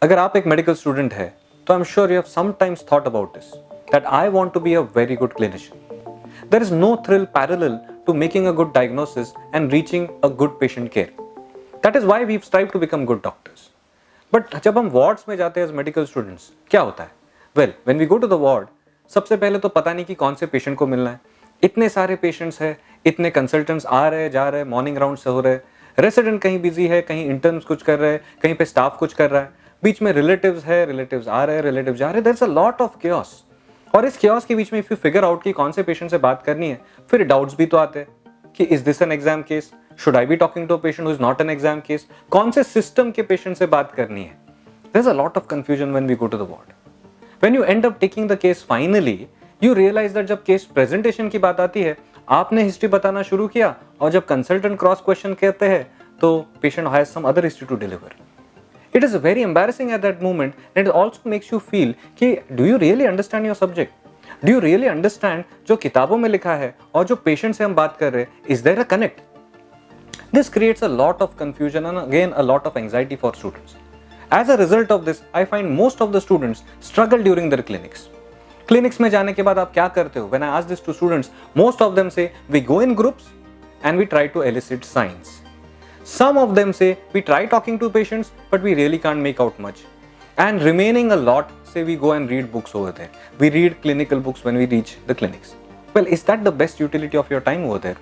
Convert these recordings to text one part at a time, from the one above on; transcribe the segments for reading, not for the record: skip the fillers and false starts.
अगर आप एक मेडिकल स्टूडेंट है तो I am sure you have sometimes thought about this that I want to be a very good clinician. There is no thrill parallel to making a good diagnosis and reaching a good patient care. That is why we strive to become good doctors. But जब हम wards में जाते हैं as medical students, क्या होता है? Well, when we go to the ward, सबसे पहले तो पता नहीं कि कौन से पेशेंट को मिलना है. इतने सारे पेशेंट्स हैं, इतने कंसल्टेंट्स आ रहे जा रहे, मॉर्निंग राउंड से हो रहे, रेसिडेंट कहीं बिजी है, कहीं इंटर्न्स कुछ कर रहे हैं, कहीं पे स्टाफ कुछ कर रहा है, बीच में रिलेटिव्स है, रिलेटिव्स आ रहे हैं, रिलेटिव्स जा रहे हैं. There is a lot of chaos. और इस chaos के बीच में इफ यू फिगर आउट कि कौन से पेशेंट से बात करनी है, फिर डाउट्स भी तो आते हैं कि is this an exam case, should I be talking to a patient who is not an exam case, कौन से सिस्टम के पेशेंट से बात करनी है. There is a lot of confusion when we go to the ward. When you end up taking the case finally, you realise that जब case presentation की बात आती है, आपने हिस्ट्री बताना शुरू किया और जब कंसल्टेंट क्रॉस क्वेश्चन कहते हैं तो patient has some other history to deliver. It is very embarrassing at that moment and it also makes you feel कि do you really understand your subject, do you really understand जो किताबों में लिखा है और जो पेशेंट से हम बात कर रहे हैं, is there a connect. This creates a lot of confusion and again a lot of anxiety for students. As a result of this, I find most of the students struggle during their clinics. Clinics में जाने के बाद आप क्या करते हो? When I ask this to students, most of them say we go in groups and we try to elicit signs. Some of them say we try talking to patients but we really can't make out much. And remaining a lot say we go and read books over there. We read clinical books when we reach the clinics. Well, is that the best utility of your time over there?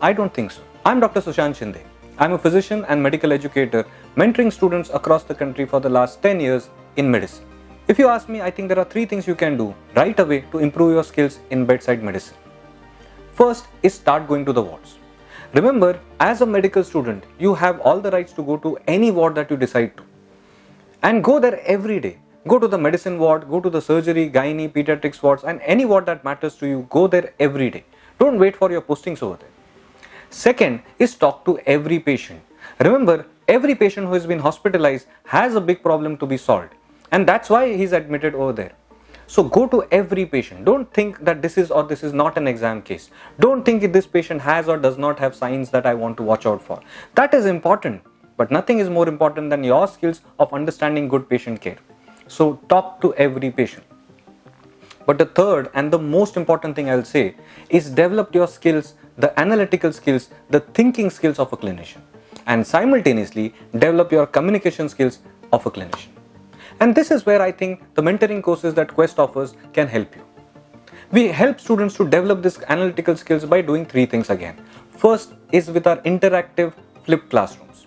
I don't think so. I'm Dr. Sushant Shinde. I'm a physician and medical educator mentoring students across the country for the last 10 years in medicine. If you ask me, I think there are 3 things you can do right away to improve your skills in bedside medicine. First is start going to the wards. Remember, as a medical student, you have all the rights to go to any ward that you decide to. And go there every day. Go to the medicine ward, go to the surgery, gynae, pediatrics wards, and any ward that matters to you, go there every day. Don't wait for your postings over there. Second is talk to every patient. Remember, every patient who has been hospitalized has a big problem to be solved, and that's why he's admitted over there. So go to every patient. Don't think that this is or this is not an exam case. Don't think if this patient has or does not have signs that I want to watch out for. That is important, but nothing is more important than your skills of understanding good patient care. So talk to every patient. But the third and the most important thing I'll say is develop your skills, the analytical skills, the thinking skills of a clinician, and simultaneously develop your communication skills of a clinician. And this is where I think the mentoring courses that Quest offers can help you. We help students to develop these analytical skills by doing 3 things again. First is with our interactive flipped classrooms.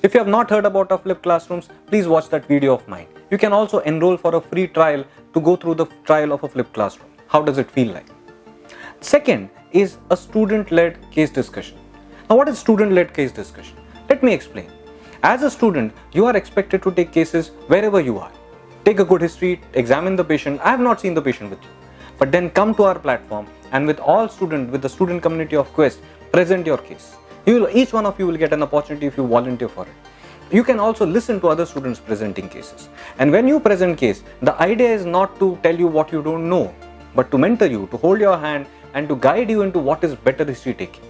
If you have not heard about our flipped classrooms, please watch that video of mine. You can also enroll for a free trial to go through the trial of a flipped classroom. How does it feel like? Second is a student-led case discussion. Now, what is student-led case discussion? Let me explain. As a student, you are expected to take cases wherever you are. Take a good history, examine the patient. I have not seen the patient with you. But then come to our platform and with the student community of Quest, present your case. Each one of you will get an opportunity if you volunteer for it. You can also listen to other students presenting cases. And when you present case, the idea is not to tell you what you don't know, but to mentor you, to hold your hand and to guide you into what is better history taking.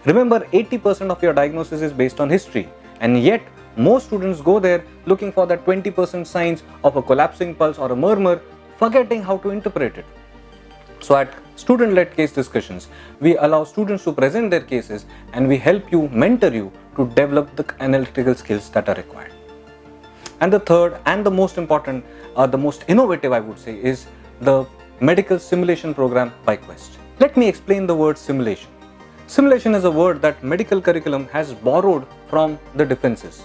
Remember, 80% of your diagnosis is based on history, and yet most students go there looking for that 20% signs of a collapsing pulse or a murmur, forgetting how to interpret it. So at student-led case discussions, we allow students to present their cases and we help you, mentor you to develop the analytical skills that are required. And the third and the most important, the most innovative I would say, is the medical simulation program by Quest. Let me explain the word simulation. Simulation is a word that medical curriculum has borrowed from the defenses.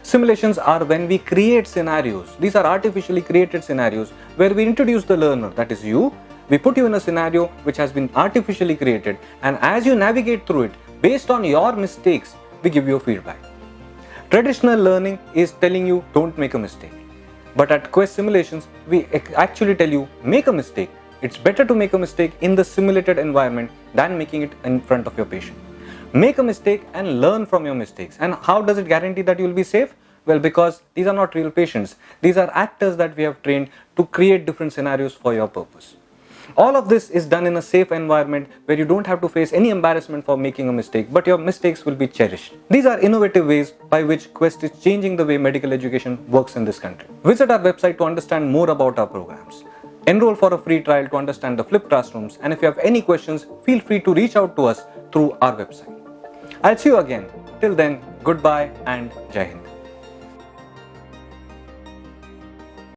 Simulations are when we create scenarios. These are artificially created scenarios where we introduce the learner, that is you. We put you in a scenario which has been artificially created, and as you navigate through it, based on your mistakes, we give you feedback. Traditional learning is telling you don't make a mistake. But at Quest Simulations, we actually tell you make a mistake. It's better to make a mistake in the simulated environment than making it in front of your patient. Make a mistake and learn from your mistakes. And how does it guarantee that you will be safe? Well, because these are not real patients. These are actors that we have trained to create different scenarios for your purpose. All of this is done in a safe environment where you don't have to face any embarrassment for making a mistake, but your mistakes will be cherished. These are innovative ways by which Quest is changing the way medical education works in this country. Visit our website to understand more about our programs. Enroll for a free trial to understand the flipped classrooms, and if you have any questions, feel free to reach out to us through our website. I'll see you again. Till then, goodbye and Jai Hind.